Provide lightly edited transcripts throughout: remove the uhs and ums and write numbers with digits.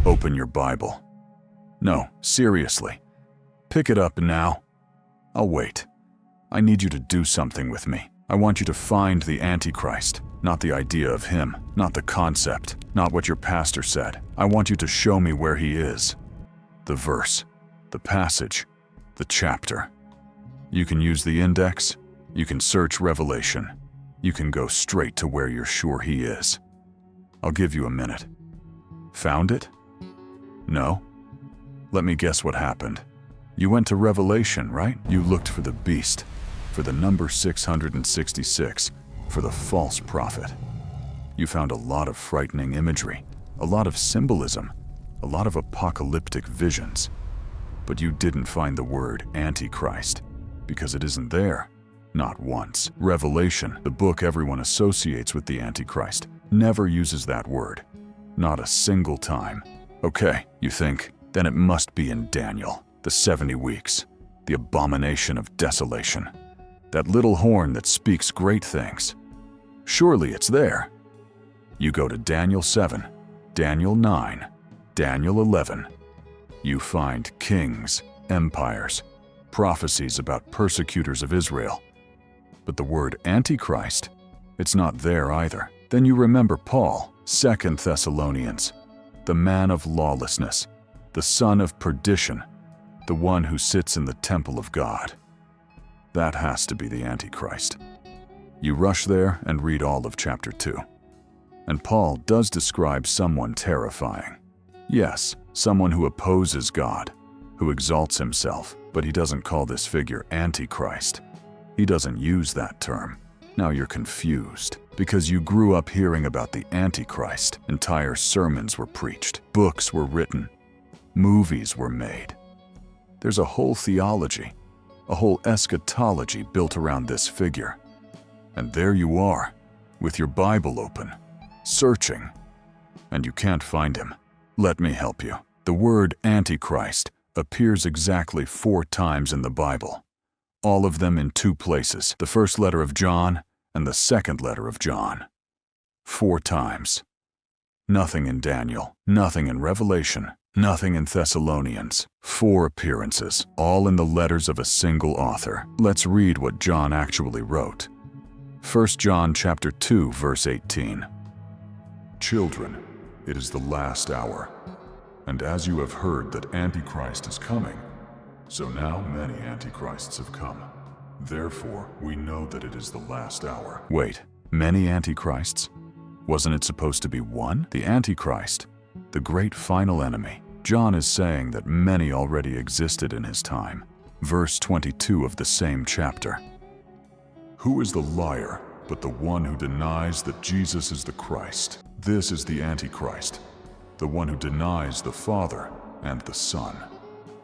Open your Bible. No, seriously. Pick it up now. I'll wait. I need you to do something with me. I want you to find the Antichrist, not the idea of him, not the concept, not what your pastor said. I want you to show me where he is. The verse, the passage, the chapter. You can use the index, you can search Revelation, you can go straight to where you're sure he is. I'll give you a minute. Found it? No? Let me guess what happened. You went to Revelation, right? You looked for the beast, for the number 666, for the false prophet. You found a lot of frightening imagery, a lot of symbolism, a lot of apocalyptic visions. But you didn't find the word Antichrist, because it isn't there. Not once. Revelation, the book everyone associates with the Antichrist, never uses that word. Not a single time. Okay, you think, then it must be in Daniel, the 70 weeks, the abomination of desolation. That little horn that speaks great things. Surely it's there. You go to Daniel 7, Daniel 9, Daniel 11. You find kings, empires, prophecies about persecutors of Israel. But the word Antichrist, it's not there either. Then you remember Paul, 2 Thessalonians, the man of lawlessness, the son of perdition, the one who sits in the temple of God. That has to be the Antichrist. You rush there and read all of chapter 2. And Paul does describe someone terrifying. Yes, someone who opposes God, who exalts himself, but he doesn't call this figure Antichrist. He doesn't use that term. Now you're confused, because you grew up hearing about the Antichrist. Entire sermons were preached, books were written, movies were made. There's a whole theology, a whole eschatology built around this figure. And there you are, with your Bible open, searching, and you can't find him. Let me help you. The word Antichrist appears exactly 4 times in the Bible, all of them in 2 places, the first letter of John and the second letter of John. 4 times. Nothing in Daniel, nothing in Revelation, nothing in Thessalonians. 4 appearances, all in the letters of a single author. Let's read what John actually wrote. 1 John chapter 2, verse 18. Children, it is the last hour, and as you have heard that Antichrist is coming, so now many Antichrists have come. Therefore, we know that it is the last hour. Wait, many Antichrists? Wasn't it supposed to be one? The Antichrist, the great final enemy. John is saying that many already existed in his time. Verse 22 of the same chapter. Who is the liar but the one who denies that Jesus is the Christ? This is the Antichrist, the one who denies the Father and the Son.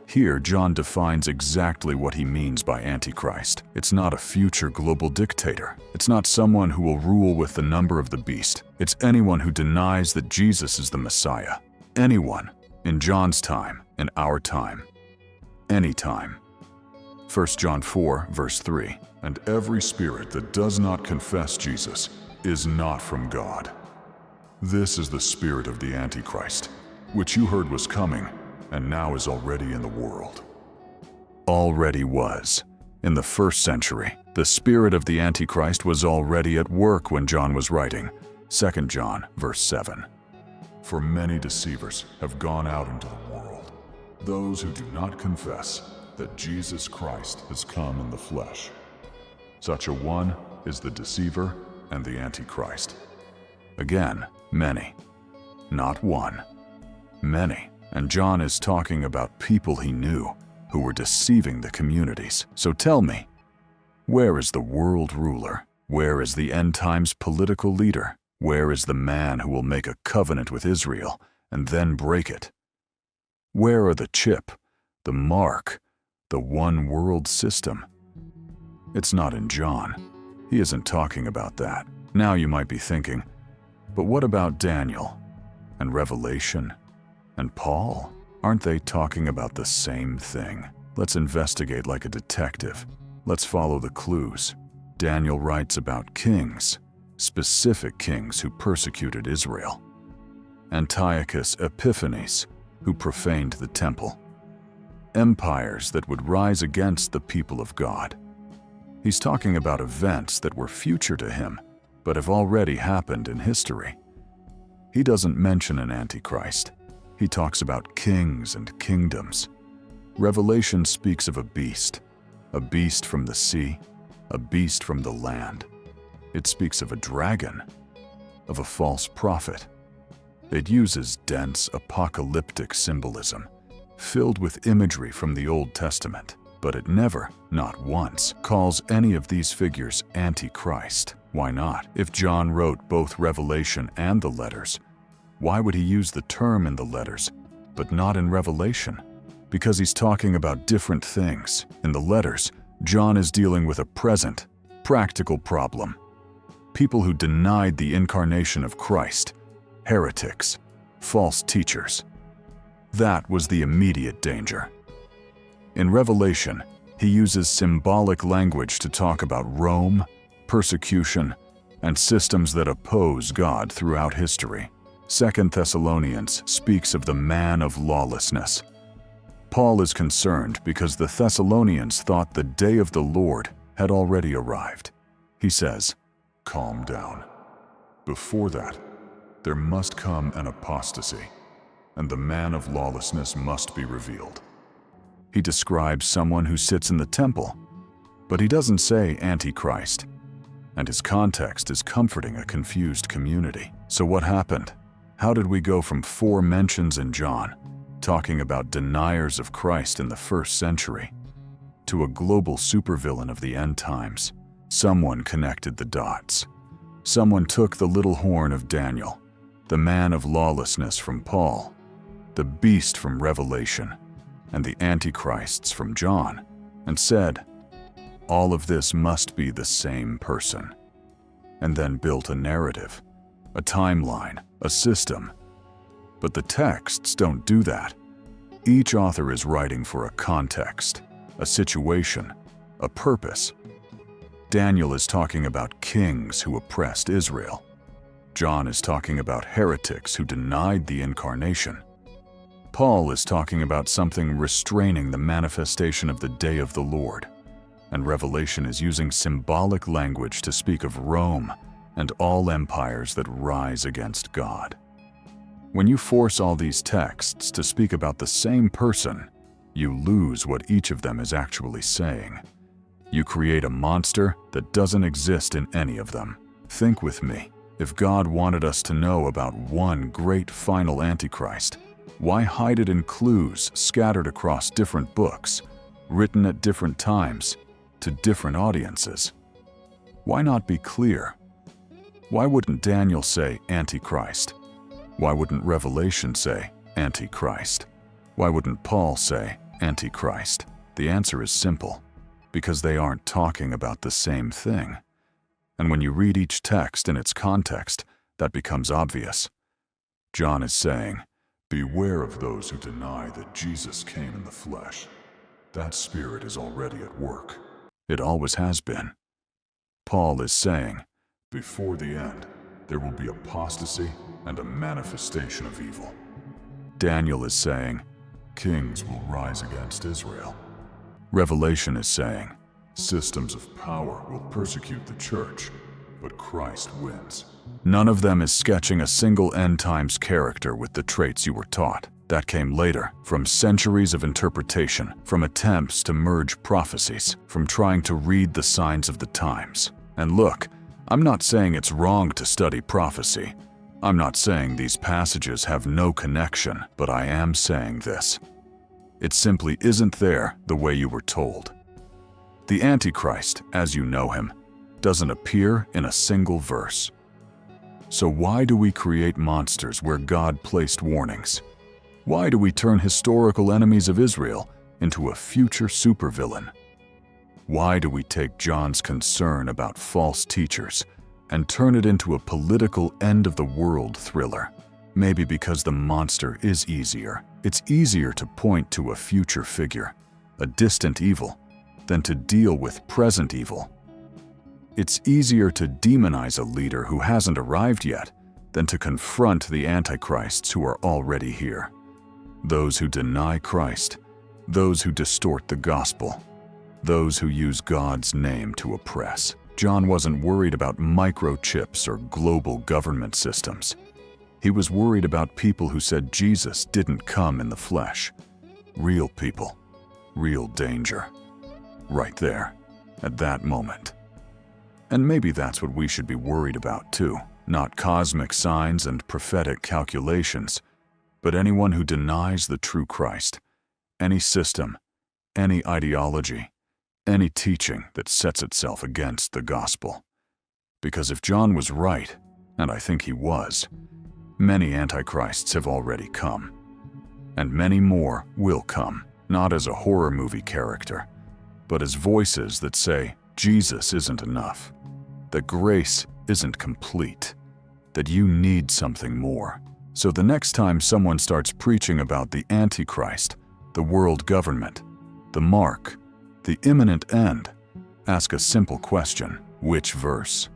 Here, John defines exactly what he means by Antichrist. It's not a future global dictator. It's not someone who will rule with the number of the beast. It's anyone who denies that Jesus is the Messiah. Anyone, in John's time, in our time, any time. 1 John 4, verse 3. And every spirit that does not confess Jesus is not from God. This is the spirit of the Antichrist, which you heard was coming, and now is already in the world. Already was. In the 1st century, the spirit of the Antichrist was already at work when John was writing. 2 John, verse 7. For many deceivers have gone out into the world, those who do not confess that Jesus Christ has come in the flesh. Such a one is the deceiver and the Antichrist. Again, many. Not one. Many. And John is talking about people he knew who were deceiving the communities. So tell me, where is the world ruler? Where is the end times political leader? Where is the man who will make a covenant with Israel and then break it? Where are the chip, the mark, the one world system? It's not in John. He isn't talking about that. Now you might be thinking, but what about Daniel and Revelation and Paul? Aren't they talking about the same thing? Let's investigate like a detective. Let's follow the clues. Daniel writes about kings, specific kings who persecuted Israel. Antiochus Epiphanes, who profaned the temple. Empires that would rise against the people of God. He's talking about events that were future to him, but have already happened in history. He doesn't mention an Antichrist. He talks about kings and kingdoms. Revelation speaks of a beast from the sea, a beast from the land. It speaks of a dragon, of a false prophet. It uses dense apocalyptic symbolism, filled with imagery from the Old Testament, but it never, not once, calls any of these figures Antichrist. Why not? If John wrote both Revelation and the letters, why would he use the term in the letters, but not in Revelation? Because he's talking about different things. In the letters, John is dealing with a present, practical problem. People who denied the incarnation of Christ, heretics, false teachers. That was the immediate danger. In Revelation, he uses symbolic language to talk about Rome, persecution, and systems that oppose God throughout history. 2 Thessalonians speaks of the man of lawlessness. Paul is concerned because the Thessalonians thought the day of the Lord had already arrived. He says, "Calm down. Before that, there must come an apostasy, and the man of lawlessness must be revealed." He describes someone who sits in the temple, but he doesn't say Antichrist, and his context is comforting a confused community. So what happened? How did we go from 4 mentions in John, talking about deniers of Christ in the 1st century, to a global supervillain of the end times? Someone connected the dots. Someone took the little horn of Daniel, the man of lawlessness from Paul, the beast from Revelation, and the Antichrists from John, and said, all of this must be the same person, and then built a narrative, a timeline, a system. But the texts don't do that. Each author is writing for a context, a situation, a purpose. Daniel is talking about kings who oppressed Israel. John is talking about heretics who denied the incarnation. Paul is talking about something restraining the manifestation of the day of the Lord. And Revelation is using symbolic language to speak of Rome and all empires that rise against God. When you force all these texts to speak about the same person, you lose what each of them is actually saying. You create a monster that doesn't exist in any of them. Think with me. If God wanted us to know about one great final Antichrist, why hide it in clues scattered across different books, written at different times, to different audiences? Why not be clear? Why wouldn't Daniel say Antichrist? Why wouldn't Revelation say Antichrist? Why wouldn't Paul say Antichrist? The answer is simple. Because they aren't talking about the same thing. And when you read each text in its context, that becomes obvious. John is saying, beware of those who deny that Jesus came in the flesh. That spirit is already at work. It always has been. Paul is saying, before the end, there will be apostasy and a manifestation of evil. Daniel is saying, kings will rise against Israel. Revelation is saying, systems of power will persecute the church, but Christ wins. None of them is sketching a single end times character with the traits you were taught. That came later, from centuries of interpretation, from attempts to merge prophecies, from trying to read the signs of the times. And look, I'm not saying it's wrong to study prophecy. I'm not saying these passages have no connection, but I am saying this. It simply isn't there the way you were told. The Antichrist, as you know him, doesn't appear in a single verse. So why do we create monsters where God placed warnings? Why do we turn historical enemies of Israel into a future supervillain? Why do we take John's concern about false teachers and turn it into a political end-of-the-world thriller? Maybe because the monster is easier. It's easier to point to a future figure, a distant evil, than to deal with present evil. It's easier to demonize a leader who hasn't arrived yet than to confront the Antichrists who are already here. Those who deny Christ, those who distort the gospel, those who use God's name to oppress. John wasn't worried about microchips or global government systems. He was worried about people who said Jesus didn't come in the flesh. Real people, real danger. Right there, at that moment. And maybe that's what we should be worried about too. Not cosmic signs and prophetic calculations, but anyone who denies the true Christ, any system, any ideology, any teaching that sets itself against the gospel. Because if John was right, and I think he was, many antichrists have already come. And many more will come, not as a horror movie character, but as voices that say Jesus isn't enough, that grace isn't complete, that you need something more. So the next time someone starts preaching about the Antichrist, the world government, the mark, the imminent end, ask a simple question: which verse?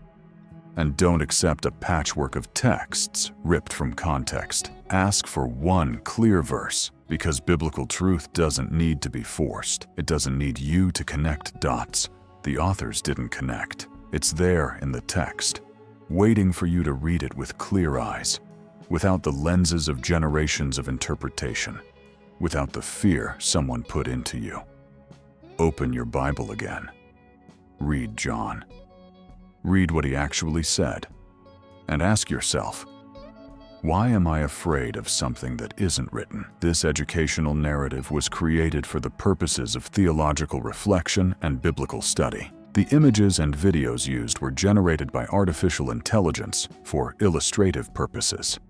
And don't accept a patchwork of texts ripped from context. Ask for one clear verse, because biblical truth doesn't need to be forced. It doesn't need you to connect dots the authors didn't connect. It's there in the text, waiting for you to read it with clear eyes, without the lenses of generations of interpretation, without the fear someone put into you. Open your Bible again. Read John. Read what he actually said, and ask yourself, why am I afraid of something that isn't written? This educational narrative was created for the purposes of theological reflection and biblical study. The images and videos used were generated by artificial intelligence for illustrative purposes.